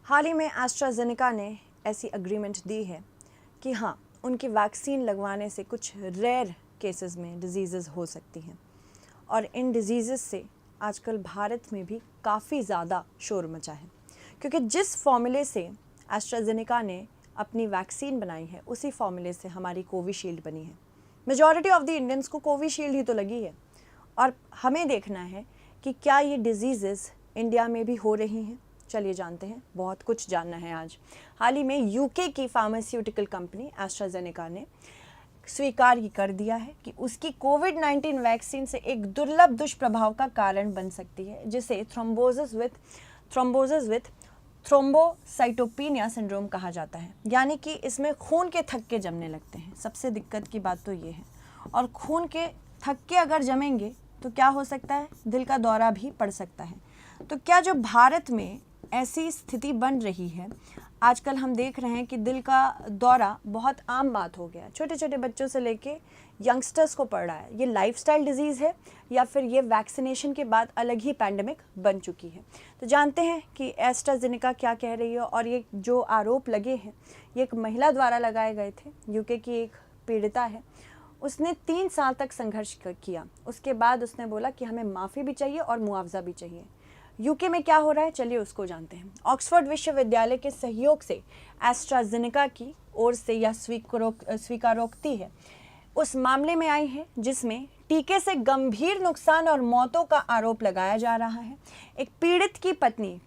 हाल ही में एस्ट्राजेनेका ने ऐसी एग्रीमेंट दी है कि हाँ, उनकी वैक्सीन लगवाने से कुछ रेयर केसेस में डिजीज़ेस हो सकती हैं और इन डिजीज़ेस से आजकल भारत में भी काफ़ी ज़्यादा शोर मचा है, क्योंकि जिस फॉर्मूले से एस्ट्राजेनेका ने अपनी वैक्सीन बनाई है उसी फॉर्मूले से हमारी कोविशील्ड बनी है। मेजॉरिटी ऑफ द इंडियंस को कोविशील्ड ही तो लगी है और हमें देखना है कि क्या ये डिजीज़ेस इंडिया में भी हो रही हैं। चलिए जानते हैं, बहुत कुछ जानना है आज। हाल ही में यूके की फार्मास्यूटिकल कंपनी एस्ट्राजेनेका ने स्वीकार कर दिया है कि उसकी कोविड-19 वैक्सीन से एक दुर्लभ दुष्प्रभाव का कारण बन सकती है, जिसे थ्रोम्बोसिस विथ थ्रोम्बोसाइटोपेनिया सिंड्रोम कहा जाता है। यानी कि इसमें खून के थक्के जमने लगते हैं। सबसे दिक्कत की बात तो ये है। और खून के थक्के अगर जमेंगे तो क्या हो सकता है, दिल का दौरा भी पड़ सकता है। तो क्या जो भारत में ऐसी स्थिति बन रही है, आजकल हम देख रहे हैं कि दिल का दौरा बहुत आम बात हो गया, छोटे छोटे बच्चों से लेके यंगस्टर्स को पड़ रहा है। ये लाइफस्टाइल डिजीज़ है या फिर ये वैक्सीनेशन के बाद अलग ही पैंडेमिक बन चुकी है। तो जानते हैं कि एस्ट्राजेनेका क्या कह रही है। और ये जो आरोप लगे हैं ये एक महिला द्वारा लगाए गए थे। यूके की एक पीड़िता है, उसने 3 साल तक संघर्ष किया। उसके बाद उसने बोला कि हमें माफ़ी भी चाहिए और मुआवजा भी चाहिए। यूके में क्या हो रहा है, चलिए उसको जानते हैं। ऑक्सफोर्ड विश्वविद्यालय के सहयोग से एस्ट्राजेनेका की ओर से यह स्वीकारोक्ति है उस मामले में आई है जिसमें टीके से गंभीर नुकसान और मौतों का आरोप लगाया जा रहा है। एक पीड़ित की पत्नी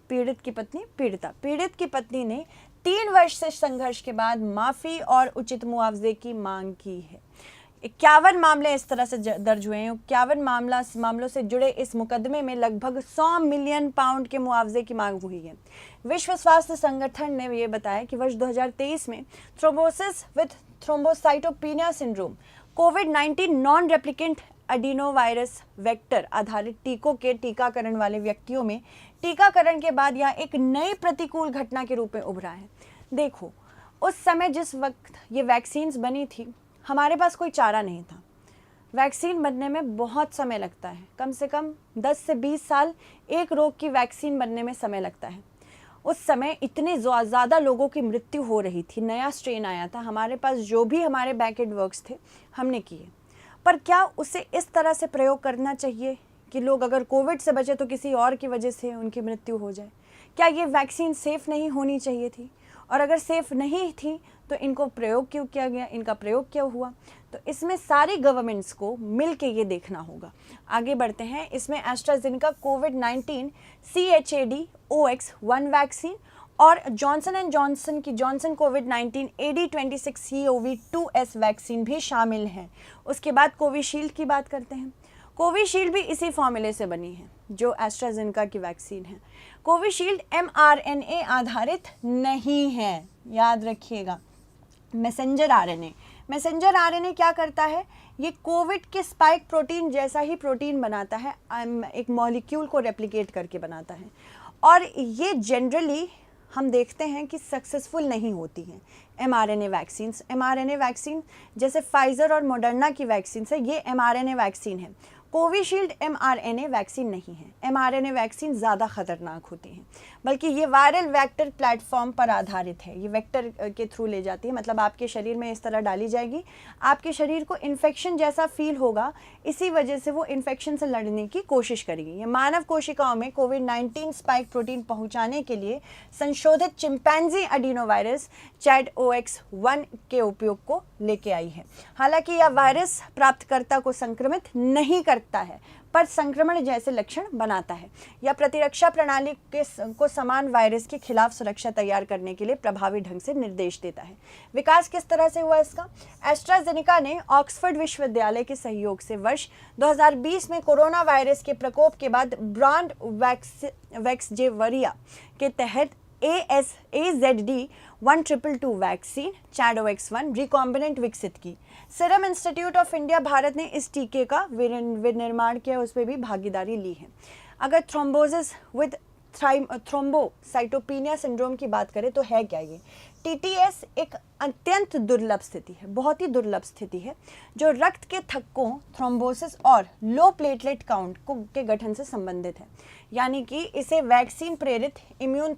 ने 3 वर्ष से संघर्ष के बाद माफ़ी और उचित मुआवजे की मांग की है। 51 मामले इस तरह से दर्ज हुए हैं। 51 मामलों से जुड़े इस मुकदमे में लगभग 100 मिलियन पाउंड के मुआवजे की मांग हुई है। विश्व स्वास्थ्य संगठन ने ये बताया कि वर्ष 2023 में thrombosis with thrombocytopenia syndrome covid non replicant adenovirus vector आधारित टीकों के टीकाकरण वाले व्यक्तियों में टीकाकरण के बाद यह एक नई प्रतिकूल घटना के रूप में उभरा है। देखो, उस समय जिस वक्त ये वैक्सीन्स बनी थी, हमारे पास कोई चारा नहीं था। वैक्सीन बनने में बहुत समय लगता है, कम से कम 10 से 20 साल एक रोग की वैक्सीन बनने में समय लगता है। उस समय इतने ज़्यादा लोगों की मृत्यु हो रही थी, नया स्ट्रेन आया था। हमारे पास जो भी हमारे बैकएंड वर्क्स थे हमने किए, पर क्या उसे इस तरह से प्रयोग करना चाहिए कि लोग अगर कोविड से बचे तो किसी और की वजह से उनकी मृत्यु हो जाए? क्या ये वैक्सीन सेफ़ नहीं होनी चाहिए थी? और अगर सेफ़ नहीं थी तो इनको प्रयोग क्यों किया गया, इनका प्रयोग क्यों हुआ? तो इसमें सारी गवर्नमेंट्स को मिल के ये देखना होगा। आगे बढ़ते हैं। इसमें एस्ट्राजेनेका कोविड-19 CHAdOx1 वैक्सीन और जॉनसन एंड जॉनसन की जॉनसन कोविड-19 AD26CoV2S वैक्सीन भी शामिल हैं। उसके बाद कोविशील्ड की बात करते हैं। कोविशील्ड भी इसी फॉर्मूले से बनी है जो एस्ट्राजेनेका की वैक्सीन है। कोविशील्ड mRNA आधारित नहीं है, याद रखिएगा। मैसेंजर आरएनए क्या करता है, ये कोविड के स्पाइक प्रोटीन जैसा ही प्रोटीन बनाता है, एक मॉलिक्यूल को रेप्लिकेट करके बनाता है। और ये जनरली हम देखते हैं कि सक्सेसफुल नहीं होती हैं mRNA वैक्सीन जैसे फाइज़र और मॉडर्ना की वैक्सीन से ये mRNA वैक्सीन है। कोविशील्ड mRNA वैक्सीन नहीं है। mRNA वैक्सीन ज़्यादा खतरनाक होती हैं, बल्कि ये वायरल वेक्टर प्लेटफॉर्म पर आधारित है। ये वेक्टर के थ्रू ले जाती है, मतलब आपके शरीर में इस तरह डाली जाएगी, आपके शरीर को इन्फेक्शन जैसा फील होगा, इसी वजह से वो इन्फेक्शन से लड़ने की कोशिश करेगी। ये मानव कोशिकाओं में कोविड-19 स्पाइक प्रोटीन पहुँचाने के लिए संशोधित चिंपैंजी एडिनोवायरस ChAdOx1 के उपयोग को लेके आई है। हालांकि यह वायरस प्राप्तकर्ता को संक्रमित नहीं करता है, पर संक्रमण जैसे लक्षण बनाता है। यह प्रतिरक्षा प्रणाली को समान वायरस के खिलाफ सुरक्षा तैयार करने के लिए प्रभावी ढंग से निर्देश देता है। विकास किस तरह से हुआ इसका? एस्ट्राजेनेका ने ऑक्सफोर्ड विश्वविद्यालय के सहयोग से वर्ष 2020 में कोरोना वायरस के प्रकोप के बाद ब्रांड वैक्सजेवरिया के तहत AZD1222 वैक्सीन ChAdOx1 रिकॉम्बिनेंट विकसित की। Serum institute of India Bharat ने इस टीके का विनिर्माण किया, उस पर भी भागीदारी ली है। अगर थ्रोम्बोसिस विद थ्रोम्बोसाइटोपेनिया सिंड्रोम की बात करें तो है क्या ये? TTS एक अत्यंत दुर्लभ स्थिति है, बहुत ही दुर्लभ स्थिति है, जो रक्त के थक्कों, थ्रोम्बोसिस और लो प्लेटलेट काउंट के गठन से संबंधित है। यानी कि इसे वैक्सीन प्रेरित इम्यून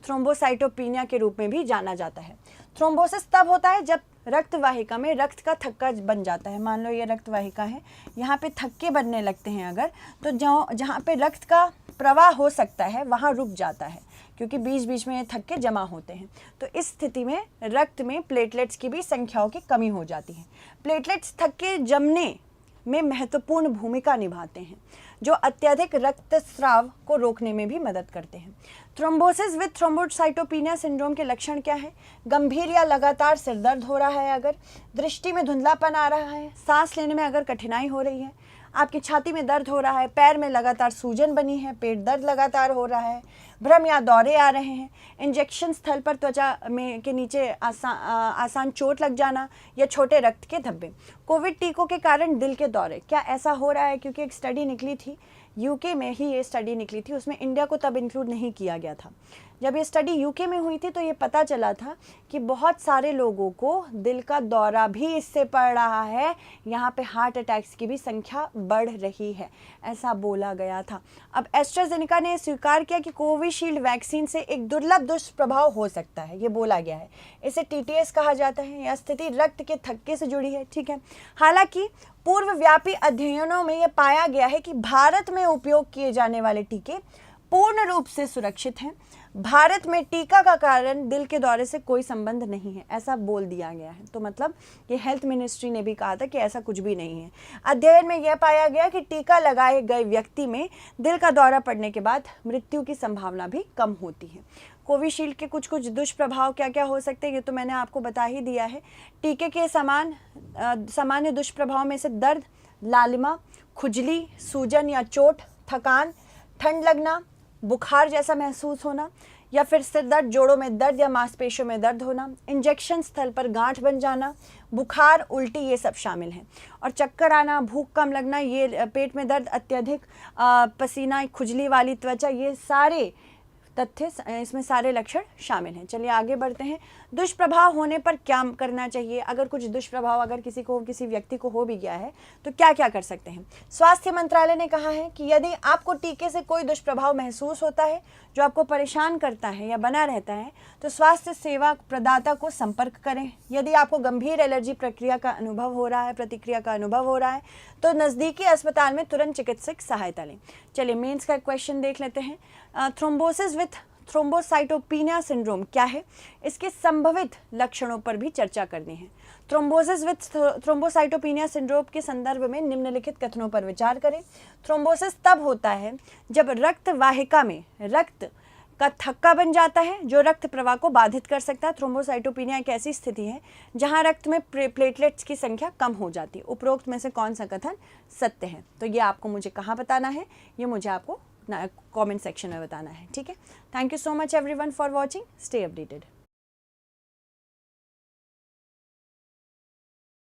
थ्रोम्बोसाइटोपेनिया के रूप में भी जाना जाता है। थ्रोम्बोसिस तब होता है जब रक्त वाहिका में रक्त का थक्का बन जाता है। मान लो ये रक्त वाहिका है, यहाँ पे थक्के बनने लगते हैं अगर, तो जहाँ पे रक्त का प्रवाह हो सकता है वहाँ रुक जाता है, क्योंकि बीच बीच में ये थक्के जमा होते हैं। तो इस स्थिति में रक्त में प्लेटलेट्स की भी संख्याओं की कमी हो जाती है। प्लेटलेट्स थक्के जमने में महत्वपूर्ण भूमिका निभाते हैं, जो अत्यधिक रक्तस्राव को रोकने में भी मदद करते हैं। थ्रोम्बोसिस विद थ्रोम्बोसाइटोपेनिया सिंड्रोम के लक्षण क्या है? गंभीर या लगातार सिर दर्द हो रहा है, अगर दृष्टि में धुंधलापन आ रहा है, सांस लेने में अगर कठिनाई हो रही है, आपकी छाती में दर्द हो रहा है, पैर में लगातार सूजन बनी है, पेट दर्द लगातार हो रहा है, भ्रम या दौरे आ रहे हैं, इंजेक्शन स्थल पर त्वचा में के नीचे आसान चोट लग जाना या छोटे रक्त के धब्बे। कोविड टीकों के कारण दिल के दौरे, क्या ऐसा हो रहा है? क्योंकि एक स्टडी निकली थी, यूके में ही ये स्टडी निकली थी, उसमें इंडिया को तब इंक्लूड नहीं किया गया था। जब ये स्टडी यूके में हुई थी तो ये पता चला था कि बहुत सारे लोगों को दिल का दौरा भी इससे पड़ रहा है, यहाँ पे हार्ट अटैक्स की भी संख्या बढ़ रही है, ऐसा बोला गया था। अब एस्ट्राजेनेका ने स्वीकार किया कि कोविशील्ड वैक्सीन से एक दुर्लभ दुष्प्रभाव हो सकता है, ये बोला गया है। इसे TTS कहा जाता है। यह स्थिति रक्त के थक्के से जुड़ी है, ठीक है। हालांकि पूर्वव्यापी अध्ययनों में यह पाया गया है कि भारत में उपयोग किए जाने वाले टीके पूर्ण रूप से सुरक्षित हैं। भारत में टीका का कारण दिल के दौरे से कोई संबंध नहीं है, ऐसा बोल दिया गया है। तो मतलब ये हेल्थ मिनिस्ट्री ने भी कहा था कि ऐसा कुछ भी नहीं है। अध्ययन में यह पाया गया कि टीका लगाए गए व्यक्ति में दिल का दौरा पड़ने के बाद मृत्यु की संभावना भी कम होती है। कोविशील्ड के कुछ दुष्प्रभाव क्या क्या हो सकते हैं, ये तो मैंने आपको बता ही दिया है। टीके के सामान्य दुष्प्रभाव में से दर्द, लालिमा, खुजली, सूजन या चोट, थकान, ठंड लगना, बुखार जैसा महसूस होना, या फिर सिर दर्द, जोड़ों में दर्द या मांसपेशियों में दर्द होना, इंजेक्शन स्थल पर गांठ बन जाना, बुखार, उल्टी, ये सब शामिल हैं। और चक्कर आना, भूख कम लगना, ये पेट में दर्द, अत्यधिक पसीना, खुजली वाली त्वचा, ये सारे तथ्य, इसमें सारे लक्षण शामिल हैं। चलिए आगे बढ़ते हैं। दुष्प्रभाव होने पर क्या करना चाहिए? अगर कुछ दुष्प्रभाव अगर किसी व्यक्ति को हो भी गया है तो क्या क्या कर सकते हैं? स्वास्थ्य मंत्रालय ने कहा है कि यदि आपको टीके से कोई दुष्प्रभाव महसूस होता है जो आपको परेशान करता है या बना रहता है तो स्वास्थ्य सेवा प्रदाता को संपर्क करें। यदि आपको गंभीर एलर्जी प्रतिक्रिया का अनुभव हो रहा है तो नज़दीकी अस्पताल में तुरंत चिकित्सक सहायता लें। चलिए मेंस का क्वेश्चन देख लेते हैं। थ्रोम्बोसिस विथ थ्रोम्बोसाइटोपेनिया सिंड्रोम क्या है, इसके संभवित लक्षणों पर भी चर्चा करनी है। थ्रोम्बोसिस विथ थ्रोम्बोसाइटोपेनिया सिंड्रोम के संदर्भ में निम्नलिखित कथनों पर विचार करें। थ्रोम्बोसिस तब होता है जब रक्त वाहिका में रक्त का थक्का बन जाता है जो रक्त प्रवाह को बाधित कर सकता है। थ्रोम्बोसाइटोपेनिया एक ऐसी स्थिति है जहां रक्त में प्लेटलेट्स की संख्या कम हो जाती है। उपरोक्त में से कौन सा कथन सत्य है? तो ये आपको मुझे कहाँ बताना है, ये मुझे आपको कमेंट सेक्शन में बताना है, ठीक है। Thank you so much everyone for watching. Stay updated.